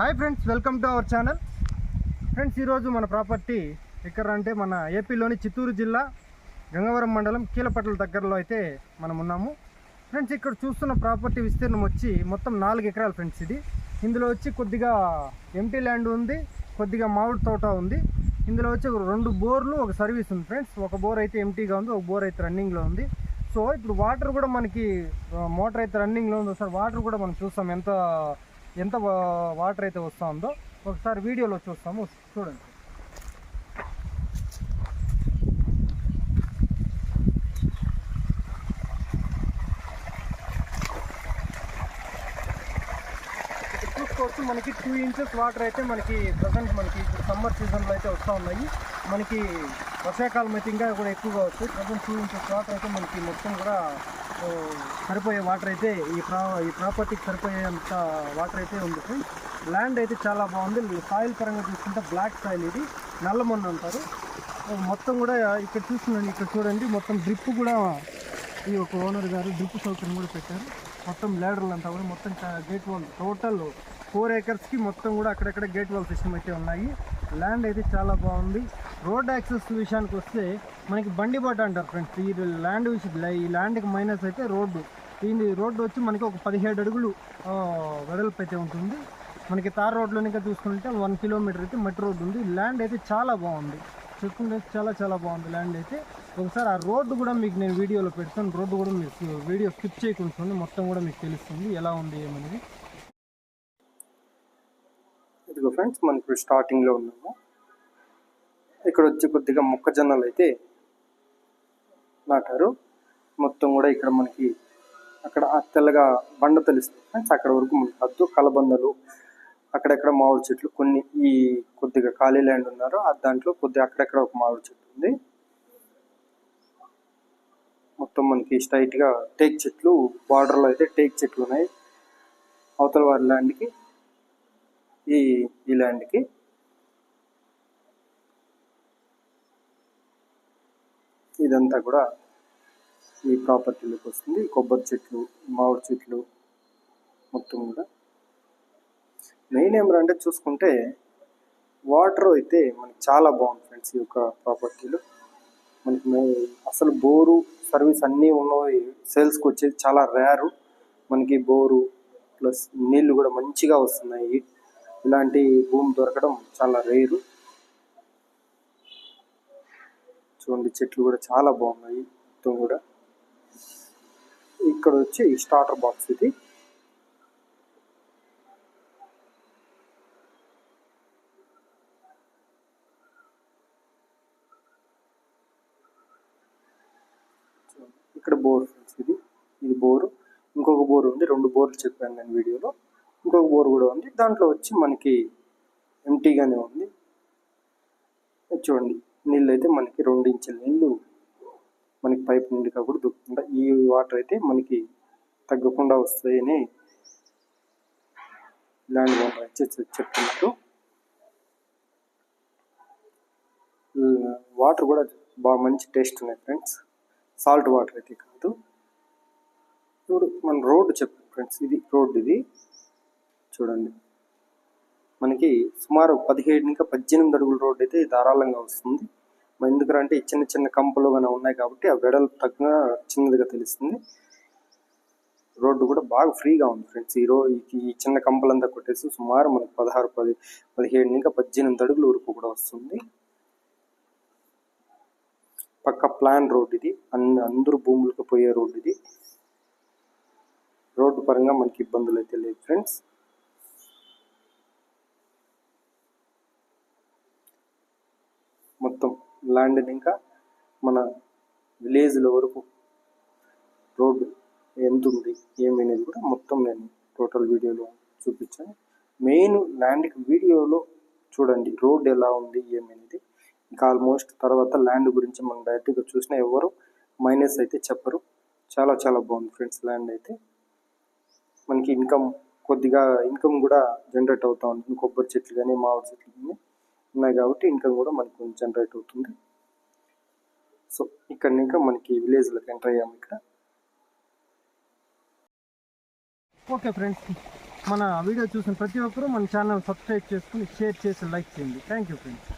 Hi friends, welcome to our channel. Friends, ఈరోజు మన property ఎక్కడ అంటే మన ఏపీలోని చిత్తూరు జిల్లా గంగవరం మండలం కీలపట్ల దగ్గరలో అయితే మనం ఉన్నాము. ఫ్రెండ్స్, ఇక్కడ చూస్తున్న ప్రాపర్టీ విస్తీర్ణం వచ్చి మొత్తం 4 ఎకరాలు ఫ్రెండ్స్. ఇందులో వచ్చి కొద్దిగా ఎంటీ ల్యాండ్ ఉంది, కొద్దిగా మామిడి తోట ఉంది. ఇందులో వచ్చి 2 బోర్లు, ఒక సర్వీస్ ఉంది ఫ్రెండ్స్. ఒక బోర్ అయితే ఎంటీగా ఉంది, ఒక బోర్ అయితే రన్నింగ్లో ఉంది. సో ఇప్పుడు వాటర్ కూడా మనకి మోటార్ అయితే రన్నింగ్లో ఉంది. ఒకసారి వాటర్ కూడా మనం చూస్తాం ఎంత వాటర్ అయితే వస్తూ ఉందో ఒకసారి వీడియోలో చూస్తాము, చూడండి. చూసుకోవచ్చు, మనకి 2 ఇంచెస్ వాటర్ అయితే మనకి ప్రజెంట్ మనకి ఇప్పుడు సమ్మర్ సీజన్లో అయితే వస్తూ ఉన్నాయి. మనకి వర్షాకాలం అయితే ఇంకా కూడా ఎక్కువగా వస్తుంది. ప్రజెంట్ 2 ఇంచెస్ వాటర్ అయితే మనకి మొత్తం కూడా సరిపోయే వాటర్ అయితే ఈ ప్రాపర్టీకి సరిపోయేంత వాటర్ అయితే ఉంది ఫ్రెండ్స్. ల్యాండ్ అయితే చాలా బాగుంది. సాయిల్ పరంగా చూసుకుంటే బ్లాక్ సాయిల్, ఇది నల్లమన్ను అంటారు. మొత్తం కూడా ఇక్కడ చూస్తున్నాను, ఇక్కడ చూడండి, మొత్తం డ్రిప్ కూడా ఈ ఒక ఓనర్ గారు డ్రిప్ సౌకర్యం కూడా పెట్టారు. మొత్తం లేడర్లు అంతా కూడా మొత్తం గేట్ వాల్ టోటల్ 4 ఏకర్స్కి మొత్తం కూడా అక్కడక్కడ గేట్ వాల్ సిస్టమ్ అయితే ఉన్నాయి. ల్యాండ్ అయితే చాలా బాగుంది. రోడ్ యాక్సెస్ విషయానికి వస్తే మనకి బండిబాట అంటారు ఫ్రెండ్స్. ఈ ల్యాండ్కి మైనస్ అయితే రోడ్డు. రోడ్డు వచ్చి మనకి ఒక 17 అడుగులు వెడల్పు అయితే ఉంటుంది. మనకి తార్ రోడ్లో ఇంకా చూసుకుంటే 1 కిలోమీటర్ అయితే మట్టి రోడ్డు ఉంది. ల్యాండ్ అయితే చాలా బాగుంది, చెప్పుకుంటే చాలా బాగుంది ల్యాండ్ అయితే. ఒకసారి ఆ రోడ్డు కూడా మీకు నేను వీడియోలో పెడతాను. రోడ్డు కూడా మీకు వీడియో స్కిప్ చేయకుండా మొత్తం కూడా మీకు తెలుస్తుంది ఎలా ఉంది ఏమనేది. ఇదిగో ఫ్రెండ్స్, మనకి స్టార్టింగ్లో ఉన్నాము. ఇక్కడ వచ్చి కొద్దిగా మొక్కజొన్నలు అయితే నాటారు. మొత్తం కూడా ఇక్కడ మనకి అక్కడ తెల్లగా బండ తెలుస్తుంది ఫ్రెండ్స్. అక్కడ వరకు మనకి హద్దు కలబందలు, అక్కడెక్కడ మామిడి చెట్లు కొన్ని, ఈ కొద్దిగా ఖాళీ ల్యాండ్ ఉన్నారు దాంట్లో కొద్దిగా అక్కడెక్కడ ఒక మామిడి చెట్టు ఉంది. మొత్తం మనకి స్ట్రైట్గా టేక్ చెట్లు, బార్డర్లో అయితే టేక్ చెట్లు ఉన్నాయి. అవతల వారి ల్యాండ్కి ఈ ల్యాండ్కి ఇదంతా కూడా ఈ ప్రాపర్టీలోకి వస్తుంది. కొబ్బరి చెట్లు, మామిడి చెట్లు మొత్తం కూడా. మెయిన్ ఏమంటే చూసుకుంటే వాటర్ అయితే మనకి చాలా బాగుంది ఫ్రెండ్స్. ఈ యొక్క ప్రాపర్టీలో మనకి అసలు బోరు సర్వీస్ అన్నీ ఉన్నవి. సేల్స్కి వచ్చేది చాలా రేరు. మనకి బోరు ప్లస్ నీళ్లు కూడా మంచిగా వస్తున్నాయి. ఇలాంటి భూమి దొరకడం చాలా రేరు. చూడండి, చెట్లు కూడా చాలా బాగున్నాయి మొత్తం కూడా. ఇక్కడ వచ్చి స్టార్టర్ బాక్స్ ఇది. ఇక్కడ బోర్ ఫ్రెండ్స్, ఇది బోరు. ఇంకొక బోర్ ఉంది, 2 బోర్లు చెప్పాను నేను వీడియోలో. ఇంకొక బోర్ కూడా ఉంది. దాంట్లో వచ్చి మనకి ఎంటీగానే ఉంది. చూడండి, నీళ్ళు అయితే మనకి 2 ఇంచుల నీళ్ళు మనకి పైప్ నుండి కూడా దొరుకుతుంది. ఈ వాటర్ అయితే మనకి తగ్గకుండా వస్తాయని ల్యాండ్ ఓనర్ చెప్తున్నారు. వాటర్ కూడా బాగా మంచి టేస్ట్ ఉన్నాయి ఫ్రెండ్స్. సాల్ట్ వాటర్ అయితే కాదు. ఇప్పుడు మన రోడ్డు చెప్పాను ఫ్రెండ్స్, ఇది రోడ్డు. ఇది చూడండి, మనకి సుమారు 17 ఇంకా 18 అడుగుల రోడ్డు అయితే ధారాళంగా వస్తుంది. ఎందుకంటే చిన్న కంపలు కానీ ఉన్నాయి కాబట్టి ఆ వెడల్పు తగ్గ చిన్నదిగా తెలుస్తుంది. రోడ్డు కూడా బాగా ఫ్రీగా ఉంది ఫ్రెండ్స్. ఈ చిన్న కంపలంతా కొట్టేసి సుమారు మనకి 17 ఇంకా 18 అడుగుల వరకు కూడా వస్తుంది. పక్క ప్లాన్ రోడ్ ఇది. అందరూ భూములకు పోయే రోడ్ ఇది. రోడ్డు పరంగా మనకి ఇబ్బందులు అయితే లేవు ఫ్రెండ్స్. మొత్తం ల్యాండ్ ఇంకా మన విలేజ్ల వరకు రోడ్డు ఎంత ఉంది ఏమనేది కూడా మొత్తం నేను టోటల్ వీడియోలో చూపించాను. మెయిన్ ల్యాండ్కి వీడియోలో చూడండి రోడ్ ఎలా ఉంది ఏమనేది. ఇంకా ఆల్మోస్ట్ తర్వాత ల్యాండ్ గురించి మనం డైరెక్ట్గా చూసినా ఎవరు మైనస్ అయితే చెప్పరు. చాలా బాగుంది ఫ్రెండ్స్ ల్యాండ్ అయితే. మనకి కొద్దిగా ఇన్కమ్ కూడా జనరేట్ అవుతూ ఉంటుంది. కొబ్బరి చెట్లు కానీ మామిడి చెట్లు కానీ ఉన్నాయి కాబట్టి ఇన్కమ్ కూడా మనకి కొంచెం జనరేట్ అవుతుంది. సో ఇక్కడ ఇంకా మనకి విలేజ్లోకి ఎంటర్ అయ్యాము. ఇక్కడ ఓకే ఫ్రెండ్స్, మన వీడియో చూసిన ప్రతి ఒక్కరూ మన ఛానల్ సబ్స్క్రైబ్ చేసుకుని షేర్ చేసి లైక్ చేయండి. Thank you friends.